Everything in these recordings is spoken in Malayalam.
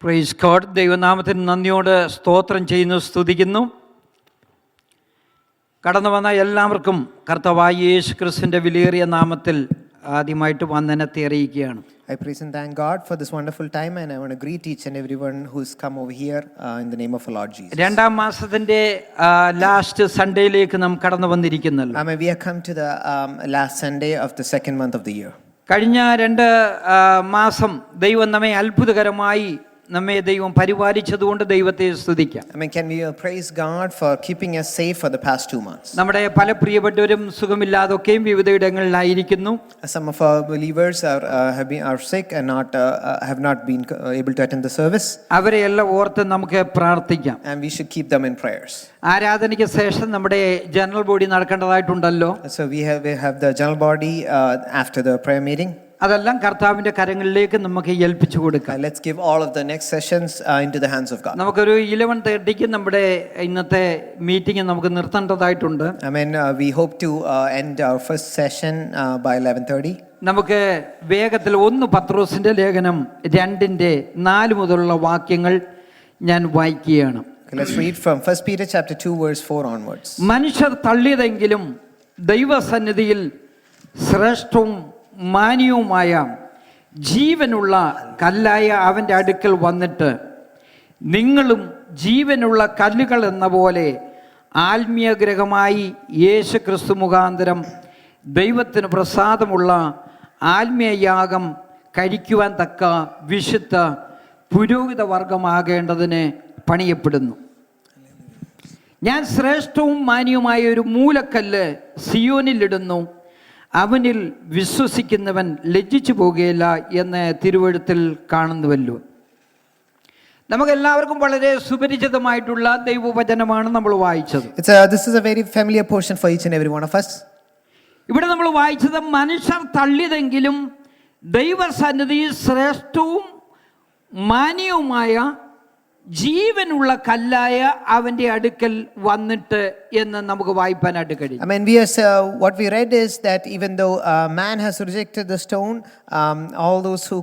Praise God. ദൈവനാമത്തിന് നന്ദിയോട് സ്തോത്രം ചെയ്യുന്നു, സ്തുതിക്കുന്നു. കടന്നു വന്ന എല്ലാവർക്കും കർത്താവായ യേശു ക്രിസ്തുവിൻ്റെ വിലയേറിയ നാമത്തിൽ ആദ്യമായിട്ട് വന്ദനത്തെ അറിയിക്കുകയാണ്. I praise and thank God for this wonderful time, and I want to greet each and everyone who's come over here in the name of our Lord Jesus. രണ്ടാം മാസത്തിൻ്റെ ലാസ്റ്റ് സൺഡേയിലേക്ക് നാം കടന്നു വന്നിരിക്കുന്നല്ലോ. I mean, we have come to the last Sunday of the second month of the year. കഴിഞ്ഞ 2 മാസം ദൈവം നമ്മെ അത്ഭുതകരമായി നമ്മെ ദൈവം പരിപാലിച്ചതുകൊണ്ട് ദൈവത്തെ സ്തുതിക്കാം. I mean, can we praise God for keeping us safe for the past 2 months? നമ്മുടെ പല പ്രിയപ്പെട്ടവരും സുഖമില്ലാതൊക്കെയും വിവിധയിടങ്ങളിലായിരിക്കുന്നു. Some of our believers are sick and have not been able to attend the service. അവരെയെല്ലാം ഓർത്ത് നമുക്ക് പ്രാർത്ഥിക്കാം. And we should keep them in prayers. ആരാധനയ്ക്ക് ശേഷം നമ്മുടെ ജനറൽ ബോഡി നടക്കേണ്ടതായിട്ടുണ്ടല്ലോ. So we have the general body after the prayer meeting. അതെല്ലാം കർത്താവിന്റെ കരങ്ങളിലേക്ക് നമുക്ക് ഏൽപ്പിച്ചു കൊടുക്കാം. Let's give all of the next sessions into the hands of God. നമുക്കൊരു 11:30 നമ്മുടെ ഇന്നത്തെ മീറ്റിംഗ് നമുക്ക് നിർത്തേണ്ടതായിട്ടുണ്ട്. I mean, we hope to end our first session by 11:30. നമുക്ക് വേഗത്തിൽ 1 പത്രോസിന്റെ ലേഖനം 2:4 മുതലുള്ള വാക്യങ്ങൾ ഞാൻ വായിക്കുകയാണ്. Let's read from 1 Peter chapter 2 verse 4 onwards. മനുഷ്യർ തള്ളിയതെങ്കിലും ദൈവസന്നിധിയിൽ ശ്രേഷ്ഠവും മാന്യവുമായ ജീവനുള്ള കല്ലായ അവൻ്റെ അടുക്കൽ വന്നിട്ട് നിങ്ങളും ജീവനുള്ള കല്ലുകൾ എന്ന പോലെ ആത്മീയഗ്രഹമായി യേശു ക്രിസ്തു മുഖാന്തരം ദൈവത്തിന് പ്രസാദമുള്ള ആത്മീയയാഗം കഴിക്കുവാൻ തക്ക വിശുദ്ധ പുരോഹിത വർഗമാകേണ്ടതിന് പണിയപ്പെടുന്നു. ഞാൻ ശ്രേഷ്ഠവും മാന്യവുമായ ഒരു മൂലക്കല്ല് സിയോനിലിടുന്നു, അവനിൽ വിശ്വസിക്കുന്നവൻ ലജ്ജിച്ചു പോകുകയില്ല എന്ന് തിരുവെഴുത്തിൽ കാണുന്നുവല്ലോ. നമുക്കെല്ലാവർക്കും വളരെ സുപരിചിതമായിട്ടുള്ള ദൈവവചനമാണ് നമ്മൾ വായിച്ചത്. This is a very familiar portion for each and every one of us. ഇവിടെ നമ്മൾ വായിച്ചത് മനുഷ്യർ തള്ളിയതെങ്കിലും ദൈവസന്നിധിയിൽ ശ്രേഷ്ഠവും മാന്യവുമായ ജീവനുള്ള കല്ലായ അവന്റെ അടുക്കൽ വന്നിട്ട് എന്ന് നമുക്ക് വായിക്കാനായിട്ട് കഴിയും. I mean, what we read is that even though man has rejected the stone, all those who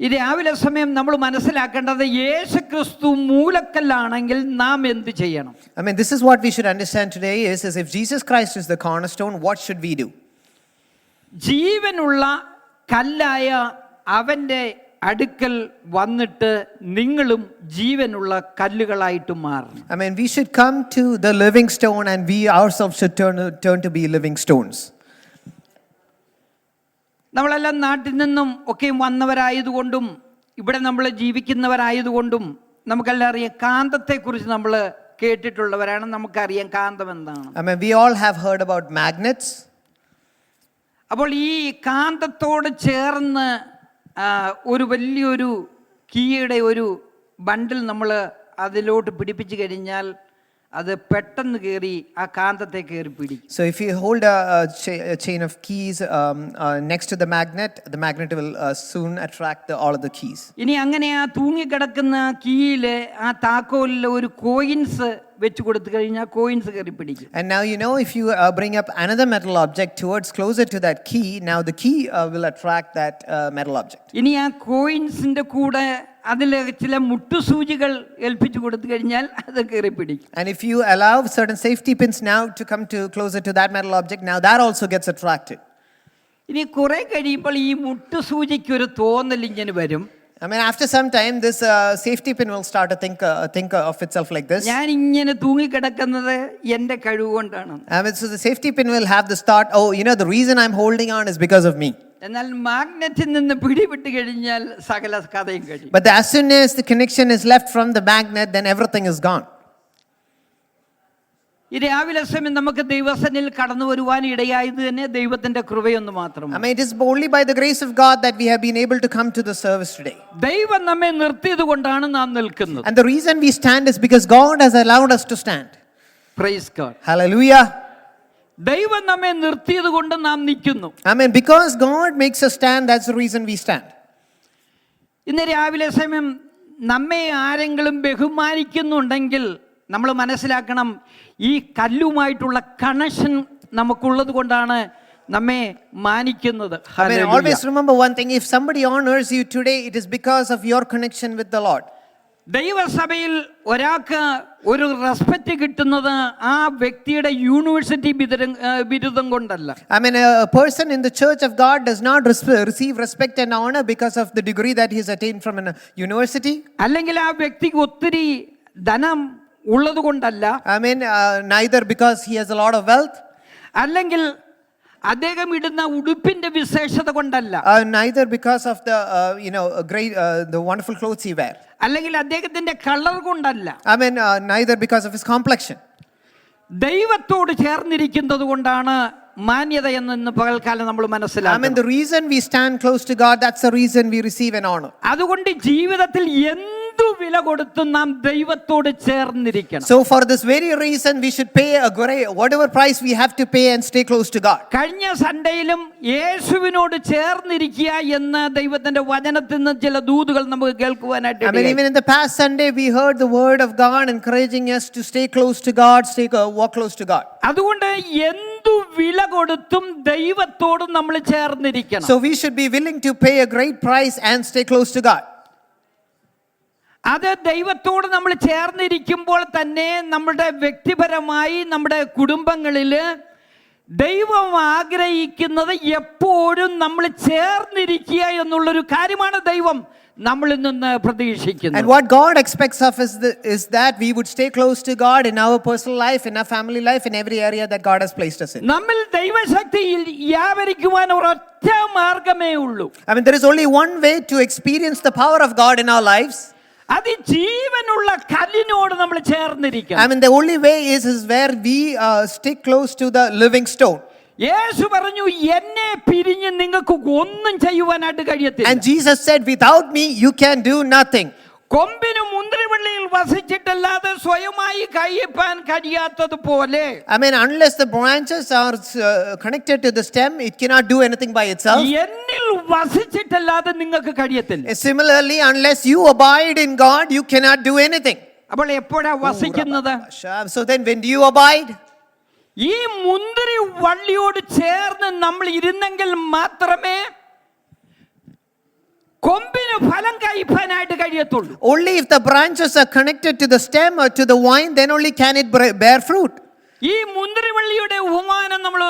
ഈ രാവിലെ സമയം നമ്മൾ മനസ്സിലാക്കേണ്ടത് യേശുക്രിസ്തു മൂലക്കല്ലാണെങ്കിൽ നാം എന്ത് ചെയ്യണം? I mean, this is what we should understand today is if Jesus Christ is the cornerstone, what should we do? ജീവനുള്ള കല്ലായ അവൻ്റെ അടുക്കൽ വന്നിട്ട് നിങ്ങളും ജീവനുള്ള കല്ലുകളായിട്ട് മാറണം. I mean, we should come to the living stone and we ourselves should turn to be living stones. നമ്മളെല്ലാം നാട്ടിൽ നിന്നും ഒക്കെ വന്നവരായതുകൊണ്ടും ഇവിടെ നമ്മൾ ജീവിക്കുന്നവരായതുകൊണ്ടും നമുക്കെല്ലാം അറിയാം, കാന്തത്തെക്കുറിച്ച് നമ്മൾ കേട്ടിട്ടുള്ളവരാണ്. നമുക്കറിയാം കാന്തം എന്താണ്. I mean, we all have heard about magnets. അപ്പോൾ ഈ കാന്തത്തോട് ചേർന്ന് ഒരു വലിയൊരു കീയുടെ ഒരു ബണ്ടിൽ നമ്മൾ അതിലോട്ട് പിടിപ്പിച്ചു കഴിഞ്ഞാൽ അത് പെട്ടെന്ന് കയറി ആ കാന്തത്തെ കയറി പിടിക്കും. So if you hold a chain of keys next to the magnet will soon attract all of the keys. ഇനി അങ്ങനെ ആ തൂങ്ങിക്കിടക്കുന്ന കീയില് ആ താക്കോലിൽ ഒരു കോയിൻസ് വെച്ച് കൊടുത്തു കഴിഞ്ഞാൽ കോയിൻസ് കയറി പിടിക്കും. And now if you bring up another metal object closer to that key, now the key will attract that metal object. ഇനി ആ കോയിൻസിന്റെ കൂടെ അതിൽ ചില മുട്ടുസൂചികൾ ഏൽപ്പിച്ചു കൊടുത്തു കഴിഞ്ഞാൽ അത് കയറി പിടിക്കും. And if you allow certain safety pins now to come closer to that metal object, now that also gets attracted. ഇനി കുറെ കഴിയുമ്പോൾ ഈ മുട്ടുസൂചിക്ക് ഒരു തോന്നൽ ഇങ്ങനെ വരും. I mean, after some time this safety pin will start to think of itself like this. ഞാൻ ഇങ്ങനെ തൂങ്ങിക്കിടക്കുന്നത് എൻ്റെ കഴിവ് കൊണ്ടാണ്. I mean, so the safety pin will have this thought, the reason I'm holding on is because of me. എന്നാൽ മാഗ്നറ്റിൽ നിന്ന് പിടിവിട്ട് കഴിഞ്ഞാൽ സകല കഥയും കഴിയും. But as soon as the connection is left from the magnet, then everything is gone. ഈ രാവിലെ സമയം നമുക്ക് ദൈവസന്നിധിയിൽ കടന്നു വരുവാൻ ഇടയായത് തന്നെ ദൈവത്തിന്റെ കൃപയൊന്നു മാത്രമാണ്. I mean, it is only by the grace of God that we have been able to come to the service today. ദൈവം നമ്മെ നിർത്തിയത് കൊണ്ടാണ് നാം നിൽക്കുന്നത്. And the reason we stand is because God has allowed us to stand. Praise God. Hallelujah. ദൈവം നമ്മെ നിർത്തിയത് കൊണ്ട് നാം നിൽക്കുന്നു. I mean, because God makes us stand, that's the reason we stand. ഇന്ന് രാവിലെ സമയം നമ്മെ ആരെങ്കിലും ബഹുമാനിക്കുന്നുണ്ടെങ്കിൽ നമ്മൾ മനസ്സിലാക്കണം, ഈ കല്ലുമായിട്ടുള്ള കണക്ഷൻ നമുക്കുള്ളത് കൊണ്ടാണ് നമ്മെ മാനിക്കുന്നത്. I mean, hallelujah. always remember one thing: if somebody honors you today, it is because of your connection with the Lord. ദൈവസഭയിൽ ഒരാൾക്ക് ഒരു റെസ്പെക്റ്റ് കിട്ടുന്നത് ആ വ്യക്തിയുടെ യൂണിവേഴ്സിറ്റി ബിരുദം കൊണ്ടല്ല. I mean, a person in the church of God does not receive respect and honor because of the degree that he has attained from a university. അല്ലെങ്കിൽ ആ വ്യക്തിക്ക് ഒത്തിരി ധനം ഉള്ളത് കൊണ്ടല്ല. I mean, neither because he has a lot of wealth. അല്ലെങ്കിൽ അദ്ദേഹം ഇടുന്ന ഉടുപ്പിന്റെ വിശേഷത കൊണ്ടല്ല. Neither because of the great the wonderful clothes he wear. അല്ലെങ്കിൽ അദ്ദേഹത്തിന്റെ കളർ കൊണ്ടല്ല. I mean, neither because of his complexion. ദൈവത്തോട് ചേർന്നിരിക്കുന്നത് കൊണ്ടാണ് മാന്യത എന്ന് പകൽക്കാലം നമ്മൾ I mean, മനസ്സിലാക്കണം. the reason we stand close to God, that's the reason we receive an honor. അതുകൊണ്ട് ജീവിതത്തിൽ എന്തു വില കൊടുത്തും നാം ദൈവത്തോട് ചേർന്നിരിക്കണം. So for this very reason, we should pay whatever price we have to pay and stay close to God. കഴിഞ്ഞ സൺഡേയിലും യേശുവിനോട് ചേർന്നിരിക്കുക എന്ന ദൈവത്തിന്റെ വചനത്തിൽ നിന്ന് ചില ദൂതുകൾ നമുക്ക് കേൾക്കുവാനായിട്ട് I mean, even in the past Sunday, we heard the word of God encouraging us to stay close to God, walk close to God. അതുകൊണ്ട് എന്തു വില കൊടുത്തും ദൈവത്തോട് നമ്മൾ ചേർന്നിരിക്കണം. So we should be willing to pay a great price and stay close to God. അത് ദൈവത്തോട് നമ്മൾ ചേർന്നിരിക്കുമ്പോൾ തന്നെ നമ്മുടെ വ്യക്തിപരമായി നമ്മുടെ കുടുംബങ്ങളിൽ ദൈവം ആഗ്രഹിക്കുന്നത് എപ്പോഴും നമ്മൾ ചേർന്നിരിക്കുക എന്നുള്ളൊരു കാര്യമാണ് ദൈവം നമ്മളിൽ നിന്ന് പ്രതീക്ഷിക്കുന്നത്. And what God expects of us is that we would stay close to God in our personal life, in our family life, in every area that God has placed us in. നമ്മിൽ ദൈവശക്തിയിൽ വ്യാപരിക്കുവാൻ ഒരൊറ്റ മാർഗമേ ഉള്ളൂ. I mean, there is only one way to experience the power of God in our lives. അത് ജീവനുള്ള കല്ലിനോട് നമ്മൾ ചേർന്നിരിക്കണം. I mean, the only way is where we stick close to the living stone. യേശു പറഞ്ഞു, എന്നെ പിരിഞ്ഞ് നിങ്ങൾക്ക് ഒന്നും ചെയ്യുവാനായിട്ട് കഴിയത്തില്ല. And Jesus said, without me you can do nothing. കൊമ്പിന് മുന്തിരിവള്ളിയിൽ വസിച്ചിട്ടല്ലാതെ സ്വയമായി കയ്യപ്പാൻ കഴിയാത്തതുപോലെ, I mean, unless the branches are connected to the stem, it cannot do anything by itself. എന്നിൽ വസിച്ചിട്ടല്ലാതെ നിങ്ങൾക്ക് കഴിയത്തില്ല. Similarly, unless you abide in God, you cannot do anything. അപ്പോൾ എപ്പോഴാ വസിക്കുന്നത്? So then when do you abide? ഈ മുന്തിരി വള്ളിയോട് ചേർന്ന് നമ്മൾ ഇരുന്നെങ്കിൽ മാത്രമേ കൊമ്പിന് ഫലം കഴിപ്പാനായിട്ട് കഴിയത്തുള്ളൂ. Only if the branches are connected to the stem or to the vine, then only can it bear fruit. ഈ മുന്തിരിവള്ളിയുടെ ഉപമാനം നമ്മൾ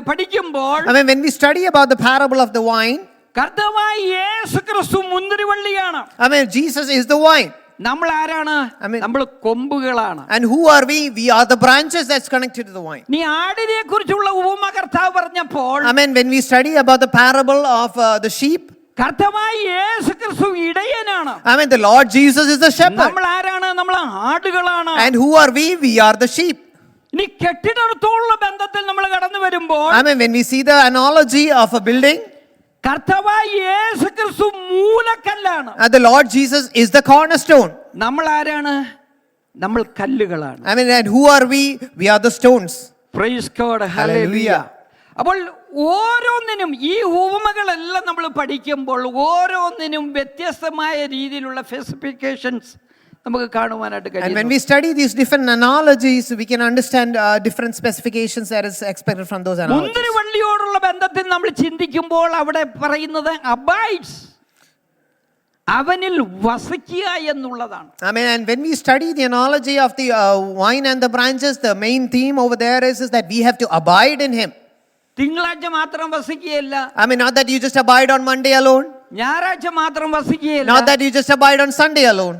പഠിക്കുമ്പോൾ, I mean, when we study about the parable of the vine, കർത്താവായ യേശുക്രിസ്തു മുന്തിരിവള്ളിയാണ്. I mean, Jesus is the vine. നമ്മൾ ആരാണ്? നമ്മൾ കൊമ്പുകളാണ്. And who are we? We are the branches that's connected to the vine. നീ ആടിനെ കുറിച്ചുള്ള ഉപമ കർത്താവ് പറഞ്ഞപ്പോൾ, I mean, when we study about the parable of the sheep, കർത്താവായ യേശുക്രിസ്തു ഇടയനാണ്. I mean, the Lord Jesus is the shepherd. നമ്മൾ ആരാണ്? നമ്മൾ ആടുകളാണ്. And who are we? We are the sheep. ഇനി കെട്ടിടത്തോടുള്ള ബന്ധത്തിൽ നമ്മൾ കടന്നു വരുമ്പോൾ, I mean, when we see the analogy of a building, കർത്താവായ യേശുക്രിസ്തു മൂലക്കല്ലാണ്. the Lord Jesus is the cornerstone. നമ്മൾ ആരാണ്? നമ്മൾ കല്ലുകളാണ്. I mean, and who are we? We are the stones. Praise God. Hallelujah. അപ്പോൾ ഓരോന്നിനും ഈ ഉപമകളെല്ലാം നമ്മൾ പഠിക്കുമ്പോൾ ഓരോന്നിനും വ്യത്യസ്തമായ രീതിയിലുള്ള സ്പെസിഫിക്കേഷൻസ് നമുക്ക് കാണുവാനായിട്ട് And when കഴിയും. we study these different analogies, we can understand different specifications that is expected from those analogies. മുന്തിരിവള്ളിയോടുള്ള ബന്ധത്തിൽ നമ്മൾ ചിന്തിക്കുമ്പോൾ അവിടെ പറയുന്നത് അബൈഡ്സ്, അവനിൽ വസിക്കുക എന്നുള്ളതാണ്. I mean, and when we study the analogy of the vine and the branches, the main theme over there is that we have to abide in him. തിങ്കളാഴ്ച മാത്രം വസിക്കുകയല്ല, I mean, not that you just abide on Monday alone, ഞായറാഴ്ച മാത്രം വസിക്കുകയല്ല, not that you just abide on Sunday alone.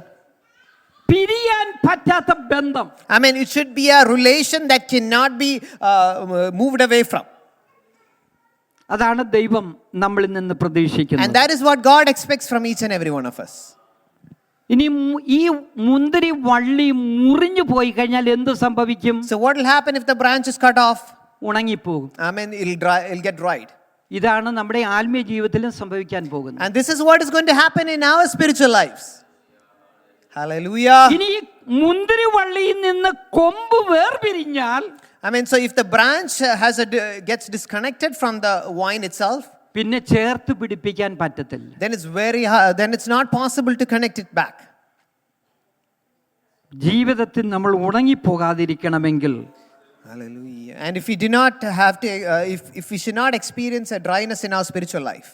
പിരിയാൻ പറ്റാത്ത ബന്ധം. I mean, it should be a relation that cannot be moved away from. അതാണ് ദൈവം നമ്മളിൽ നിന്ന് And പ്രതീക്ഷിക്കുന്നത്. that is what God expects from each and every one of us. ഇനി ഈ മുന്തിരി വള്ളി മുറിഞ്ഞു പോയി കഴിഞ്ഞാൽ എന്ത് സംഭവിക്കും? So what will happen if the branch is cut off? ഉണങ്ങിപ്പോകും. I mean, it'll get dried. ഇതാണ് നമ്മുടെ ആത്മീയ ജീവിതത്തിലും സംഭവിക്കാൻ പോകുന്നത്. And this is what is going to happen in our spiritual lives. Hallelujah. ഇനി മുന്തിരി വള്ളിയിൽ നിന്ന് കൊമ്പ് വേർപിരിഞ്ഞാൽ, I mean, so if the branch gets disconnected from the vine itself, പിന്നെ ചേർത്ത് പിടിപ്പിക്കാൻ പറ്റത്തില്ല. then it's very hard, then it's not possible to connect it back. ജീവിതത്തിൽ നമ്മൾ ഉണങ്ങിപ്പോകാതിരിക്കണമെങ്കിൽ Hallelujah. And if we do not have to, if we should not experience a dryness in our spiritual life,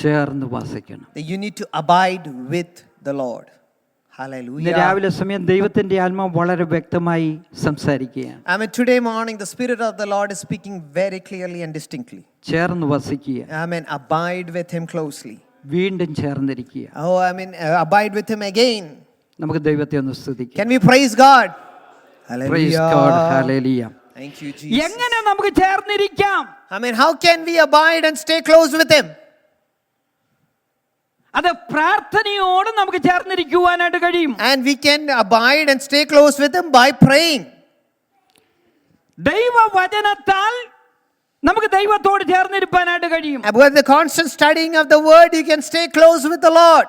ചേർന്ന് വസിക്കണം. then you need to abide with the Lord. ഇന്ന് Hallelujah. രാവിലെ സമയം ദൈവത്തിന്റെ ആത്മാവ് വളരെ വ്യക്തമായി സംസാരിക്കുകയാണ്. I mean, today morning, the Spirit of the Lord is speaking very clearly and distinctly. ചേർന്ന് വസിക്കുക, I mean, abide with Him closely. വീണ്ടും ചേർന്നിരിക്കുക. Oh, I mean, abide with Him again. നമുക്ക് ദൈവത്തെ ഒന്ന് സ്തുതിക്കാം. Can we praise God? Praise God. Hallelujah. Thank you, Jesus. എങ്ങനെ നമുക്ക് ചേർന്നിരിക്കാം? I mean, how can we abide and stay close with Him? അത് പ്രാർത്ഥനയോട് നമുക്ക് ചേർന്നിരിക്കുവാനായിട്ട് കഴിയും. And we can abide and stay close with Him by praying. ദൈവവചനത്താൽ നമുക്ക് ദൈവത്തോട് ചേർന്നിരിക്കാനായിട്ട് കഴിയും. With the constant studying of the Word, you can stay close with the Lord.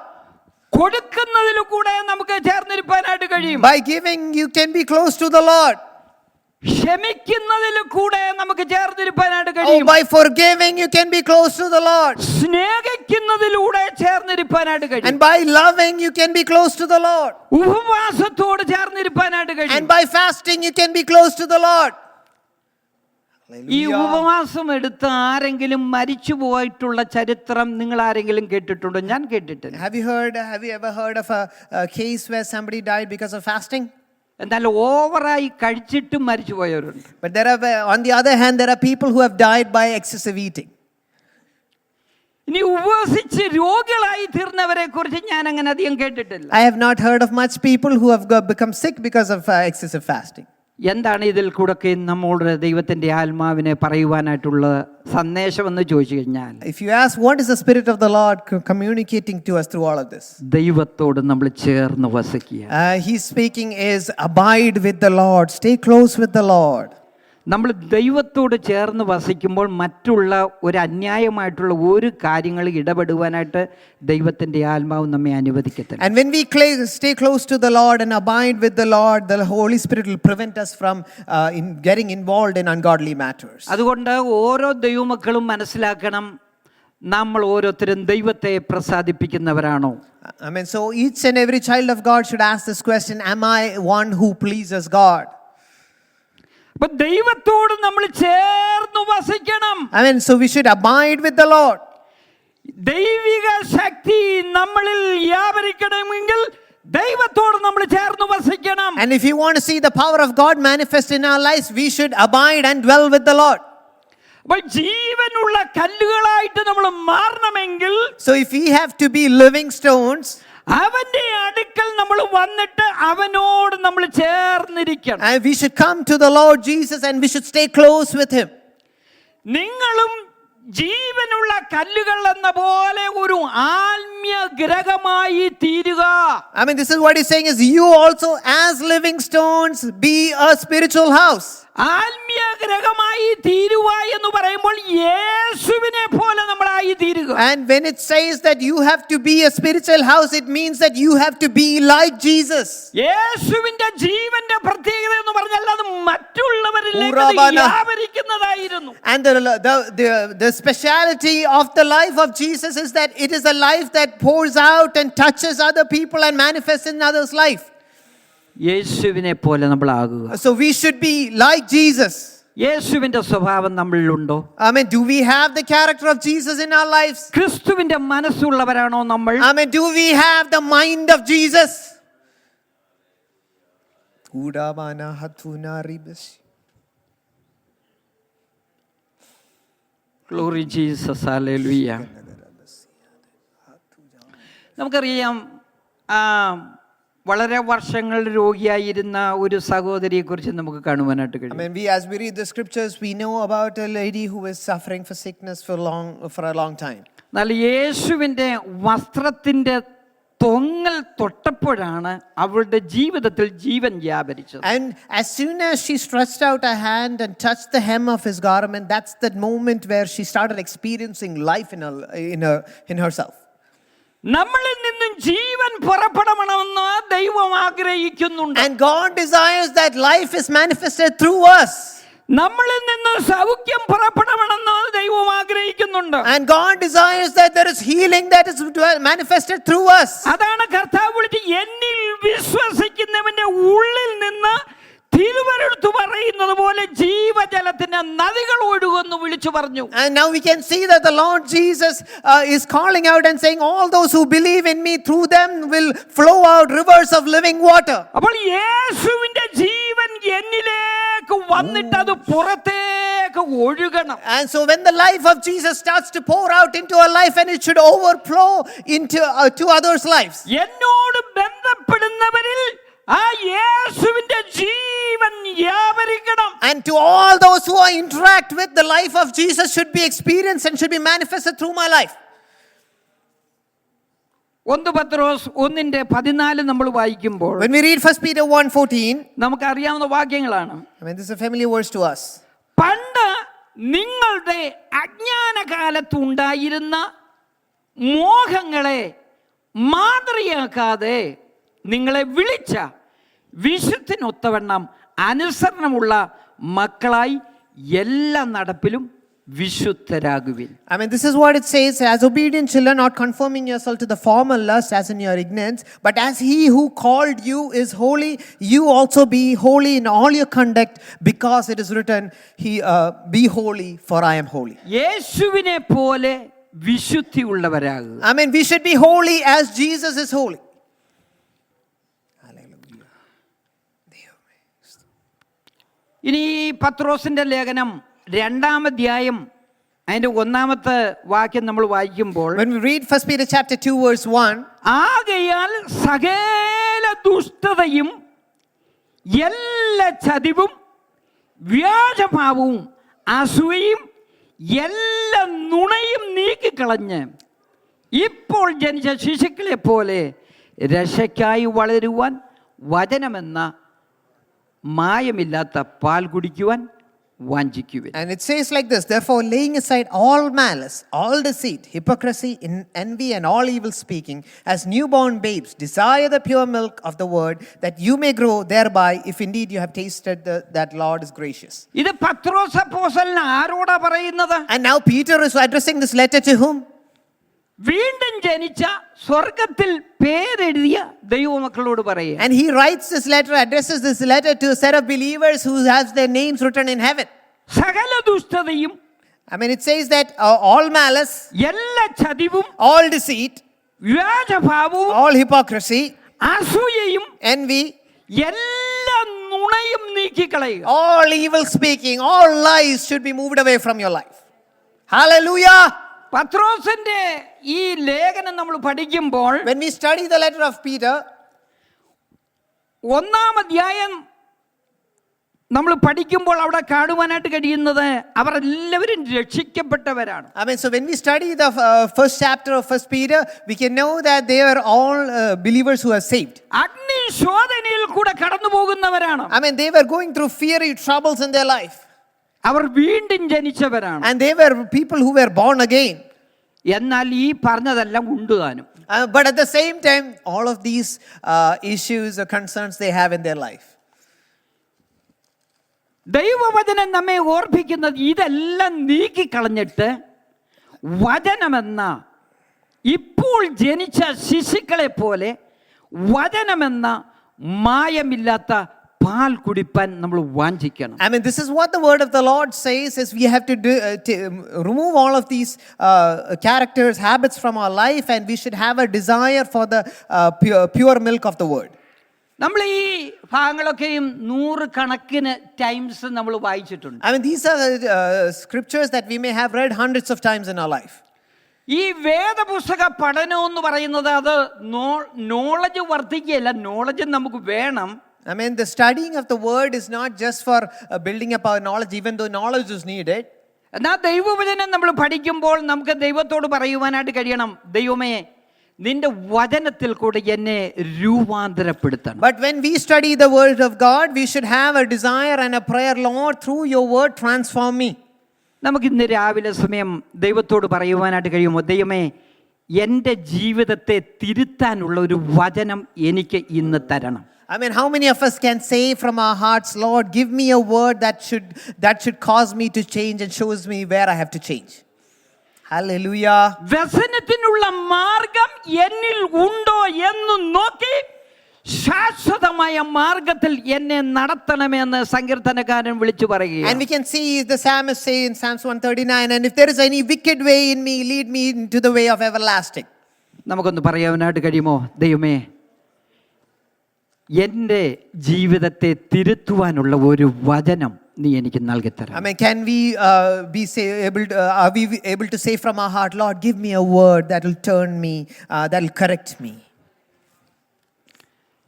കൊടുക്കുന്നതിലൂടെ നമുക്ക് ചേർന്നിരിക്കാനായിട്ട് കഴിയും. By giving, you can be close to the Lord. ക്ഷമിക്കുന്നതിലൂടെ നമുക്ക് ചേർന്നിരിക്കാനായിട്ട് Oh, കഴിയും. by forgiving, you can be close to the Lord. സ്നേഹിക്കുന്നതിലൂടെ ചേർന്നിരിക്കാനായിട്ട് കഴിയും. And by loving, you can be close to the Lord. ഉപവാസത്തോട് ചേർന്നിരിക്കാനായിട്ട് And കഴിയും. by fasting, you can be close to the Lord. ഈ ഉപവാസം എടുത്ത് ആരെങ്കിലും മരിച്ചു പോയിട്ടുള്ള ചരിത്രം നിങ്ങൾ ആരെങ്കിലും കേട്ടിട്ടുണ്ടോ? ഞാൻ കേട്ടിട്ടില്ല. Have you ever heard of a case where somebody died because of fasting? എന്നാൽ ഓവറായി കഴിച്ചിട്ടും മരിച്ചു പോയവരുണ്ട്. But on the other hand, there are people who have died by excessive eating. ഇനി ഉപവസിച്ച് രോഗികളായി തീർന്നവരെ കുറിച്ച് ഞാൻ അങ്ങനെ അധികം കേട്ടിട്ടില്ല. I have not heard of much people who have become sick because of excessive fasting. എന്താണ് ഇതിൽ കൂടെ നമ്മളുടെ ദൈവത്തിന്റെ ആത്മാവിനെ പറയുവാനായിട്ടുള്ള സന്ദേശം എന്ന് ചോദിച്ചു കഴിഞ്ഞാൽ, If you ask what is the Spirit of the Lord communicating to us through all of this, ദൈവത്തോട് നമ്മൾ ചേർന്ന് വസിക്കുക. He's speaking is abide with the Lord, stay close with the Lord. നമ്മൾ ദൈവത്തോട് ചേർന്ന് വസിക്കുമ്പോൾ മറ്റുള്ള ഒരു അന്യായമായിട്ടുള്ള ഒരു കാര്യങ്ങൾ ഇടപെടുവാനായിട്ട് ദൈവത്തിന്റെ ആത്മാവ് നമ്മെ അനുവദിക്കത്തില്ല. And when we stay close to the Lord and abide with the Lord, the Holy Spirit will prevent us from getting involved in ungodly matters. അതുകൊണ്ട് ഓരോ ദൈവമക്കളും മനസ്സിലാക്കണം, നമ്മൾ ഓരോരുത്തരും ദൈവത്തെ പ്രസാദിപ്പിക്കുന്നവരാണോ? I mean, so each and every child of God should ask this question: am I one who pleases God? അപ്പൊ ദൈവത്തോട് നമ്മൾ ചേർന്ന് വസിക്കണം. I mean, so we should abide with the Lord. ദൈവിക ശക്തി നമ്മളിൽ വ്യാപരിക്കണമെങ്കിൽ ദൈവത്തോട് നമ്മൾ ചേർന്ന് വസിക്കണം. And if you want to see the power of God manifest in our lives, we should abide and dwell with the Lord. അപ്പോൾ ജീവനുള്ള കല്ലുകളായിട്ട് നമ്മൾ മാറണമെങ്കിൽ, So if we have to be living stones, അവന്റെ അടുക്കൽ നമ്മൾ വന്നിട്ട് അവനോട് നമ്മൾ ചേർന്നിരിക്കണം. and we should come to the Lord Jesus and we should stay close with Him. നിങ്ങളും ജീവനുള്ള കല്ലുകൾ എന്ന പോലെ ഒരു ആത്മീയ ഗ്രഹമായി തീരുക. I mean, this is what He's saying is you also as living stones be a spiritual house. ആത്മീയ ഗ്രഹമായി തീരുക എന്ന് പറയുമ്പോൾ യേശുവിനെ പോലെ നമ്മളായി തീരുക. And when it says that you have to be a spiritual house, it means that you have to be like Jesus. യേശുവിന്റെ ജീവന്റെ പ്രത്യേകത എന്ന് പറഞ്ഞാൽ അത് മറ്റുള്ളവരിലേക്ക് വ്യാപരിക്കുന്നതായിരുന്നു. And the speciality of the life of Jesus is that it is a life that pours out and touches other people and manifests in others' life. യേശുവിനെ പോലെ നമ്മളാകുക. So we should be like Jesus. യേശുവിന്റെ സ്വഭാവം നമ്മളിലുണ്ടോ? I mean, do we have the character of Jesus in our lives? ക്രിസ്തുവിന്റെ മനസ്സുള്ളവരാണോ നമ്മൾ? I mean, do we have the mind of Jesus? Glory Jesus, hallelujah. നമുക്കറിയാം, വളരെ വർഷങ്ങൾ രോഗിയായിരുന്ന ഒരു സഹോദരിയെ കുറിച്ച് നമുക്ക് കാണുവാനായിട്ട് I കഴിയും. mean, as we read the scriptures, we know about a lady who was suffering for sickness for a long time. എന്നാൽ യേശുവിൻ്റെ വസ്ത്രത്തിൻ്റെ തൊങ്ങൽ തൊട്ടപ്പോഴാണ് അവളുടെ ജീവിതത്തിൽ ജീവൻ വ്യാപരിച്ചത്. And as soon as she stretched out her hand and touched the hem of His garment, that's the moment where she started experiencing life in herself. നമ്മളിൽ നിന്നും ജീവൻ പുറപ്പെടണമെന്ന് ദൈവം ആഗ്രഹിക്കുന്നുണ്ട്. And God desires that life is manifested through us. നമ്മളിൽ നിന്ന് സൗഖ്യം പുറപ്പെടണമെന്ന് ദൈവം ആഗ്രഹിക്കുന്നുണ്ട്. And God desires that there is healing that is manifested through us. അതാണ് കർത്താവ് വിളിച്ച് എന്നിൽ വിശ്വസിക്കുന്നവന്റെ ഉള്ളിൽ നിന്ന് തിരുവെഴുത്ത് പറയുന്നത് പോലെ ജീവജലത്തിന് നദികൾ ഒഴുകുന്നു വിളിച്ചു പറഞ്ഞു. And now we can see that the Lord Jesus is calling out and saying, all those who believe in me, through them will flow out rivers of living water. അപ്പോൾ യേശുവിന്റെ ജീവൻ എന്നിലേക്ക് വന്നിട്ട് അത് പുറത്തേക്ക് ഒഴുകണം. And so when the life of Jesus starts to pour out into our life, and it should overflow into to others' lives. എന്നോട് ബന്ധപ്പെടുന്നവരിൽ ആ യേശുവിന്റെ ജീവൻ വ്യാപരിക്കണം. And to all those who interact with the life of Jesus should be experienced and should be manifested through my life. 1 പത്രോസ് 1:14 നമ്മൾ വായിക്കുമ്പോൾ When we read 1 Peter 1:14, നമുക്കറിയാവുന്ന വാക്യങ്ങളാണ്. I mean, this is a familiar verse to us. പണ്ട് നിങ്ങളുടെ അജ്ഞാനകാലത്ത് ഉണ്ടായിരുന്ന മോഹങ്ങളെ മാതൃകയാക്കാതെ നിങ്ങളെ വിളിച്ച വിശുദ്ധിനൊത്തവണ്ണം അനുസരണമുള്ള മക്കളായി എല്ലാ നടപ്പിലും വിശുദ്ധരാകുവിൻ. I mean, this is what it says, as obedient children, not conforming yourself to the former lust as in your ignorance, but as he who called you is holy, you also be holy in all your conduct, because it is written, be holy, for I am holy. യേശുവിനെ പോലെ വിശുദ്ധിയുള്ളവരാകുക. I mean, we should be holy as Jesus is holy. ഇനി പത്രോസിന്റെ ലേഖനം 2-ാം അധ്യായം അതിന്റെ 1-ാമത്തെ വാക്യം നമ്മൾ വായിക്കുമ്പോൾ, When we read 1 Peter chapter 2 verse 1, ആകയാൽ സകല ദുഷ്ടതയും എല്ലാ ചതിവും വ്യാജഭാവവും അസൂയയും എല്ലാ നുണയും നീക്കിക്കളഞ്ഞ് ഇപ്പോൾ ജനിച്ച ശിശുക്കളെ പോലെ രക്ഷയ്ക്കായി വളരുവാൻ വചനമെന്ന മായമില്ലാത്ത പാൽ കുടിക്കുവാൻ വാഞ്ചിക്കുവിൻ. and it says like this, therefore laying aside all malice, all deceit, hypocrisy, envy and all evil speaking, as newborn babes desire the pure milk of the word, that you may grow thereby, if indeed you have tasted that Lord is gracious. ഇത് പത്രോസ് അപ്പോസ്തലൻ ആരോടാ പറയുന്നത്? And now Peter is addressing this letter to whom? വീണ്ടും ജനിച്ച സ്വർഗത്തിൽ പേരെഴുതിയ ദൈവമക്കളോട് പറയുക. And he writes this letter, addresses this letter to a set of believers who have their names written in heaven. സകല ദുഷ്ടതയും, I mean, it says that all malice, എല്ലാ ചതിവും, all deceit, വ്യാജഭാവവും, all hypocrisy, അസൂയയും, envy, എല്ലാ നുണയും നീക്കിക്കളയുക. all evil speaking, all lies should be moved away from your life. Hallelujah! പത്രോസിന്റെ ഈ ലേഖനം നമ്മൾ പഠിക്കുമ്പോൾ, When we study the letter of Peter, 1-ാം അധ്യായം നമ്മൾ പഠിക്കുമ്പോൾ അവിടെ കാണുവാനായിട്ട് കഴിയുന്നത് അവർ എല്ലാവരും രക്ഷിക്കപ്പെട്ടവരാണ്. I mean, so when we study the first chapter of 1 Peter, we can know that they are all believers who are saved. അഗ്നിശോധനയിൽ കൂടെ കടന്നു പോകുന്നവരാണ്. I mean, they were going through fiery troubles in their life. അവർ വീണ്ടും ജനിച്ചവരാണ്. And they were people who were born again. എന്നാൽ ഈ പറഞ്ഞതെല്ലാം ഉണ്ട് താനും. But at the same time, all of these issues or concerns they have in their life. ദൈവവചനം നമ്മെ ഓർപ്പിക്കുന്നത് ഇതെല്ലാം നീക്കിക്കളഞ്ഞിട്ട് വചനമെന്ന ഇപ്പോൾ ജനിച്ച ശിശുക്കളെ പോലെ വചനമെന്ന മായമില്ലാത്ത പാൽ കുടിപ്പാൻ നമ്മൾ വാഞ്ചിക്കണം. I mean, this is what the word of the Lord says, is we have to remove all of these characters, habits from our life, and we should have a desire for the pure milk of the word. നമ്മൾ ഈ ഭാഗങ്ങളൊക്കെയും 100 കണക്കിന് ടൈംസ് നമ്മൾ വായിച്ചിട്ടുണ്ട്. I mean, these are scriptures that we may have read hundreds of times in our life. ഈ വേദപുസ്തക പഠനം എന്ന് പറയുന്നത് അത് നോളജ് വർദ്ധിക്കുകയല്ല, നോളജ് നമുക്ക് വേണം. I mean, the studying of the word is not just for building up our knowledge, even though knowledge is needed. എന്നാൽ ദൈവവചനം നമ്മൾ പഠിക്കുമ്പോൾ നമുക്ക് ദൈവത്തോട് പറയുവാനായിട്ട് കഴിയണം, ദൈവമേ നിന്റെ വചനത്തിൽ കൂടെ എന്നെ രൂപാന്തരപ്പെടുത്തണം. But when we study the word of God, we should have a desire and a prayer, Lord, through your word transform me. നമുക്ക് ഇന്ന് രാവിലെ സമയം ദൈവത്തോട് പറയുവാനായിട്ട് കഴിയുമോ, ദൈവമേ എൻ്റെ ജീവിതത്തെ തിരുത്താനുള്ള ഒരു വചനം എനിക്ക് ഇന്ന് തരണം. I mean, how many of us can say from our hearts, Lord, give me a word that should cause me to change and shows me where I have to change. Hallelujah. വ്യസനത്തിനുള്ള മാർഗം എന്നിൽ ഉണ്ടോ എന്ന് നോക്കി ശാശ്വതമായ മാർഗത്തിൽ എന്നെ നടത്തണമെന്ന് സങ്കീർത്തനക്കാരൻ വിളിച്ചു And പറയുകയാണ്. we can see the psalmist say in Psalms 139, and if there is any wicked way in me, lead me into the way of everlasting. നമുക്കൊന്ന് പറയാനായിട്ട് കഴിയുമോ? ദൈവമേ, എൻ്റെ ജീവിതത്തെ തിരുത്തുവാനുള്ള ഒരു വചനം നീ എനിക്ക് നൽകിത്തരാം. I mean, can we are we able to say from our heart, Lord, give me a word that will turn me, that will correct me?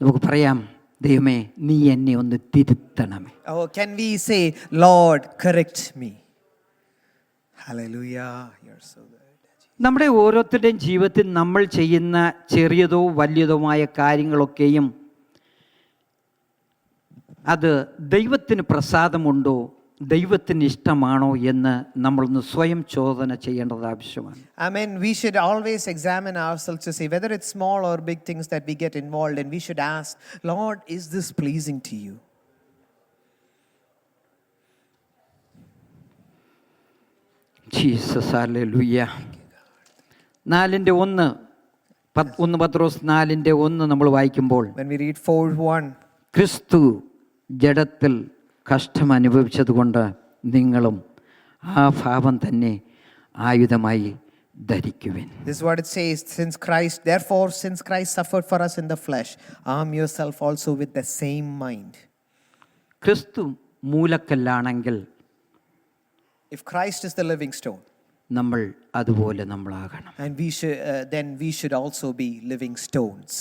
നമുക്ക് പറയാം, ദൈവമേ നീ എന്നെ ഒന്ന് തിരുത്തണമേ. Oh, can we say, Lord, correct me? Hallelujah. You're so good. നമ്മുടെ ഓരോരുത്തരുടെയും ജീവിതത്തിൽ നമ്മൾ ചെയ്യുന്ന ചെറിയതോ വലിയതുമായ കാര്യങ്ങളൊക്കെയും അത് ദൈവത്തിന് പ്രസാദമുണ്ടോ, ദൈവത്തിന് ഇഷ്ടമാണോ എന്ന് നമ്മളൊന്ന് സ്വയം ചോദന ചെയ്യേണ്ടത് ആവശ്യമാണ്. I mean, we should always examine ourselves to see whether it's small or big things that we get involved in. We should ask, Lord, is this pleasing to you? Jesus hallelujah. 4:1 പത്രോസ് 4:1 നമ്മൾ വായിക്കുമ്പോൾ, When we read 4:1, ക്രിസ്തു ജഡത്തിൽ കഷ്ടം അനുഭവിച്ചതുകൊണ്ട് നിങ്ങളും ആ ഭാവം തന്നെ ആയുധമായി ധരിക്കുവിൻ. this is what it says, since Christ suffered for us in the flesh, arm yourself also with the same mind. ക്രിസ്തു മൂലക്കല്ലാണെങ്കിൽ If Christ is the living stone, നമ്മൾ അതുപോലെ നമ്മളാകണം. and then we should also be living stones.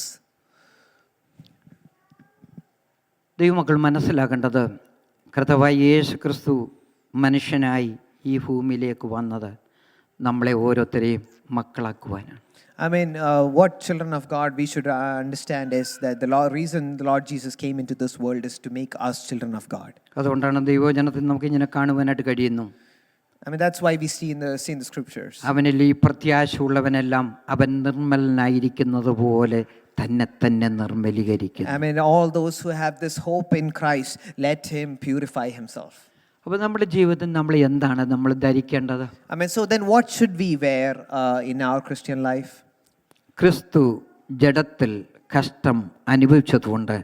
ദൈവമക്കൾ മനസ്സിലാക്കേണ്ടത്, കർത്താവായ യേശു ക്രിസ്തു മനുഷ്യനായി ഈ ഭൂമിയിലേക്ക് വന്നത് നമ്മളെ ഓരോരുത്തരെയും മക്കളാക്കുവാനാണ്. I mean, what children of God we should understand is that the reason the Lord Jesus came into this world is to make us children of God. അതുകൊണ്ടാണ് ദൈവവചനത്തിൽ നമുക്ക് ഇങ്ങനെ കാണുവാനായിട്ട് കഴിയുന്നു. I mean, that's why we see in the scriptures. അവനിൽ ഈ പ്രത്യാശയുള്ളവനെല്ലാം അവൻ നിർമ്മലനായിരിക്കുന്നത് പോലെ തന്നെ നിർമ്മലീകരിക്കുന്നു. I mean, all those who have this hope in Christ, let him purify himself. അപ്പോൾ നമ്മുടെ ജീവിതത്തിൽ നമ്മൾ എന്താണ് നമ്മൾ ധരിക്കേണ്ടത്? I mean, so then what should we wear in our Christian life? ക്രിസ്തു ജഡത്തിൽ കഷ്ടം അനുഭവിച്ചതുകൊണ്ട്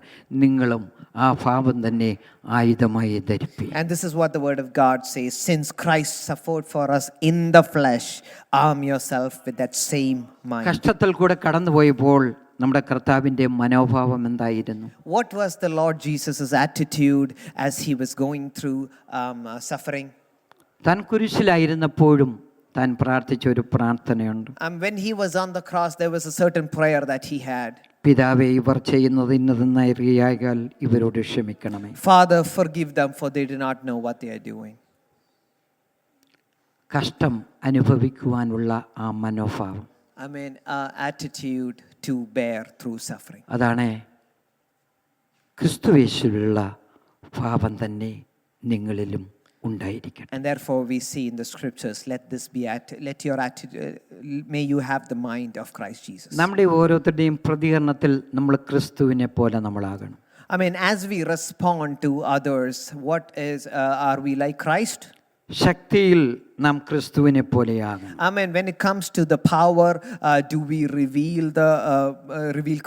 നിങ്ങളും ആ ഭാവം തന്നെ ആയുധമായി ധരിപ്പിൻ. And this is what the word of God says, since Christ suffered for us in the flesh, arm yourself with that same mind. കഷ്ടത്തിൽ കൂടെ കടന്നുപോയപ്പോൾ നമ്മുടെ കർത്താവിൻ്റെ മനോഭാവം എന്തായിരുന്നു? What was the Lord Jesus' attitude as he was going through suffering? താൻ കുരിശിലായിരുന്നപ്പോഴും താൻ പ്രാർത്ഥിച്ച ഒരു പ്രാർത്ഥനയുണ്ട്. When he was on the cross, there was a certain prayer that he had. പിതാവേ, ഇവർ ചെയ്യുന്നത് ഇന്നതെന്നറിയാൽ ഇവരോട് ക്ഷമിക്കണമേ. Father, forgive them, for they do not know what they are doing. കഷ്ടം അനുഭവിക്കുവാനുള്ള ആ മനോഭാവം, I mean, attitude to bear through suffering. അതാണ് ക്രിസ്തുയേശുവിലുള്ള ഭാവം തന്നെ നിങ്ങളിലും ഉണ്ടായിരിക്കണം. And therefore we see in the scriptures, let your attitude, may you have the mind of Christ Jesus. നമ്മുടെ ഓരോരുത്തരുടെയും പ്രതികരണത്തിൽ നമ്മൾ ക്രിസ്തുവിനെ പോലെ നമ്മളാകണം. I mean, as we respond to others, are we like Christ? ശക്തിയിൽ നാം ക്രിസ്തുവിനെ പോലെയാകണം. I mean, when it comes to the power, do we reveal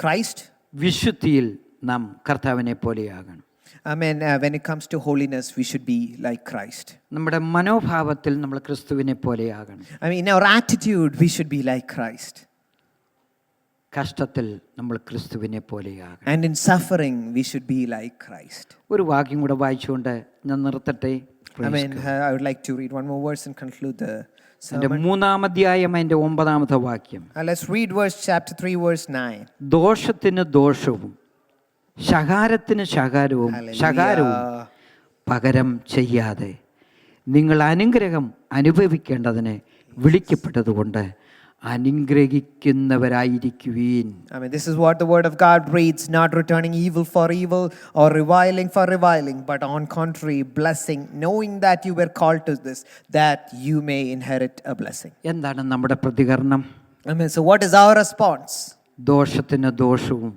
Christ? വിശുദ്ധിയിൽ നാം കർത്താവിനെ പോലെയാകണം. I mean, when it comes to holiness, we should be like Christ. നമ്മുടെ മനോഭാവത്തിൽ നമ്മൾ ക്രിസ്തുവിനെ പോലെയാകണം. I mean, in our attitude, we should be like Christ. കഷ്ടത്തിൽ നമ്മൾ ക്രിസ്തുവിനെ പോലെയാകണം. And in suffering, we should be like Christ. ഒരു വാക്യം കൂടെ വായിച്ചുകൊണ്ട് ഞാൻ നിർത്തട്ടെ. I mean, I would like to read one more verse and conclude the അതിന്റെ sermon. 3-ാം അധ്യായം അതിന്റെ 9-ാമത്തെ വാക്യം. Let's read chapter 3, verse 9. ദോഷത്തിന് ദോഷവും ശകാരത്തിന് ശകാരവും പകരം ചെയ്യാതെ നിങ്ങൾ അനുഗ്രഹം അനുഭവിക്കേണ്ടതിന് വിളിക്കപ്പെട്ടതുകൊണ്ട് അനുഗ്രഹിക്കുന്നവരായിരിക്കുവീൻ. I mean, this is what the word of God reads, not returning evil for evil or reviling for reviling, but on contrary, blessing, knowing that you were called to this, that you may inherit a blessing. എന്താണ് നമ്മുടെ പ്രതികരണം? I mean, so what is our response? ദോഷത്തിന് ദോഷവും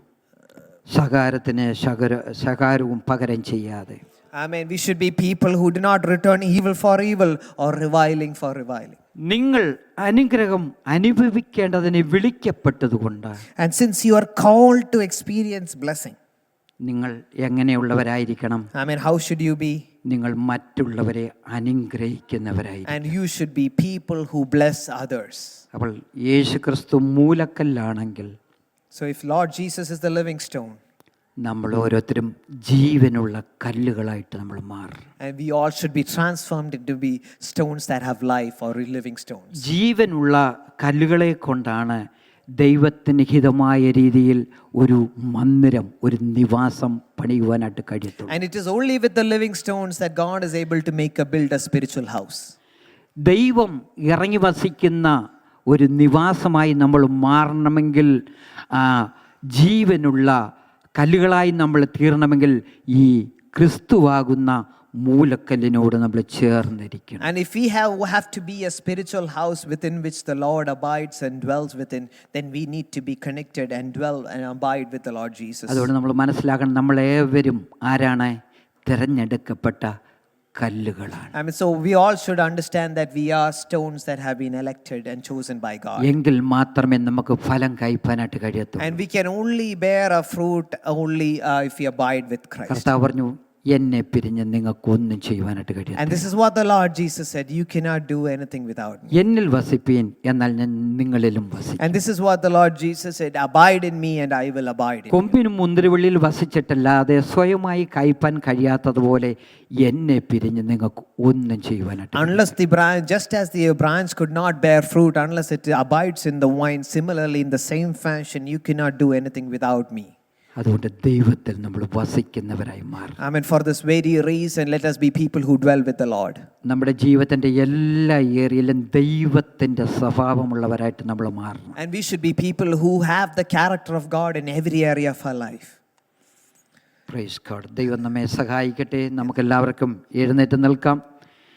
ശകാരത്തിന് ശകാരവും പകരം ചെയ്യാതെ. I mean, we should be people who do not return evil for evil or reviling for reviling. നിങ്ങൾ അനുഗ്രഹം അനുഭവിക്കേണ്ടതിന് വിളിക്കപ്പെട്ടതുകൊണ്ട് And since you are called to experience blessing, നിങ്ങൾ എങ്ങനെയുള്ളവരായിരിക്കണം? I mean, how should you be? നിങ്ങൾ മറ്റുള്ളവരെ അനുഗ്രഹിക്കുന്നവരായിരിക്കും. And you should be people who bless others. അപ്പോൾ യേശു ക്രിസ്തു മൂലക്കല്ലാണെങ്കിൽ So if Lord Jesus is the living stone, നമ്മൾ ഓരോരുത്തരും ജീവനുള്ള കല്ലുകളായിട്ട് നമ്മൾ മാറും. and we all should be transformed into be stones that have life or living stones. ജീവനുള്ള കല്ലുകളെ കൊണ്ടാണ് ദൈവത്തിന് ഹിതമായ രീതിയിൽ ഒരു മന്ദിരം, ഒരു നിവാസം പണിയുവാനായിട്ട് കഴിയത്തുള്ളൂ. And it is only with the living stones that God is able to build a spiritual house. ദൈവം ഇറങ്ങി വസിക്കുന്ന ഒരു നിവാസമായി നമ്മൾ മാറണമെങ്കിൽ, ജീവനുള്ള കല്ലുകളായി നമ്മൾ തീരണമെങ്കിൽ ഈ ക്രിസ്തുവാകുന്ന മൂലക്കല്ലിനോട് നമ്മൾ ചേർന്നിരിക്കണം. And if we have to be a spiritual house within which the Lord abides and dwells within, then we need to be connected and dwell and abide with the Lord Jesus. അതുകൊണ്ട് നമ്മൾ മനസ്സിലാക്കണം, നമ്മളേവരും ആരാണ്? തിരഞ്ഞെടുക്കപ്പെട്ട കല്ലുകളാണ്. I mean, so we all should understand that we are stones that have been elected and chosen by God. എങ്കിൽ മാത്രമേ നമുക്ക് ഫലം കഴിപ്പാനായിട്ട് കഴിയത്തുള്ളൂ. And we can only bear a fruit only if we abide with Christ. കർത്താവ് പറഞ്ഞു, എന്നെ പിരിഞ്ഞ് നിങ്ങൾക്ക് ഒന്നും ചെയ്യുവാനായിട്ട് കഴിയില്ല. And this is what the Lord Jesus said, you cannot do anything without me. എന്നിൽ വസിപ്പീൻ, എന്നാൽ ഞാൻ നിങ്ങളിലും വസിക്കും. And this is what the Lord Jesus said, abide in me and I will abide in you. കൊമ്പിനും മുന്തിരിവള്ളിയിൽ വസിച്ചിട്ടല്ലാതെ സ്വയമായി കഴിപ്പാൻ കഴിയാത്തതുപോലെ എന്നെ പിരിഞ്ഞ് നിങ്ങൾക്ക് ഒന്നും ചെയ്യുവാനായിട്ട്. Unless the branch, just as the branch could not bear fruit unless it abides in the vine, similarly in the same fashion you cannot do anything without me. അതുകൊണ്ട് ദൈവത്തിൽ നമ്മൾ വസിക്കുന്നവരായി മാറും. I mean, for this very reason, let us be people who dwell with the Lord. നമ്മുടെ ജീവിതത്തിന്റെ എല്ലാ ഏരിയയിലും ദൈവത്തിന്റെ സ്വഭാവമുള്ളവരായിട്ട് നമ്മൾ മാറണം. And we should be people who have the character of God in every area of our life. Praise God. ദൈവം നമ്മെ സഹായിക്കട്ടെ. നമുക്കെല്ലാവർക്കും എഴുന്നേറ്റ് നിൽക്കാം.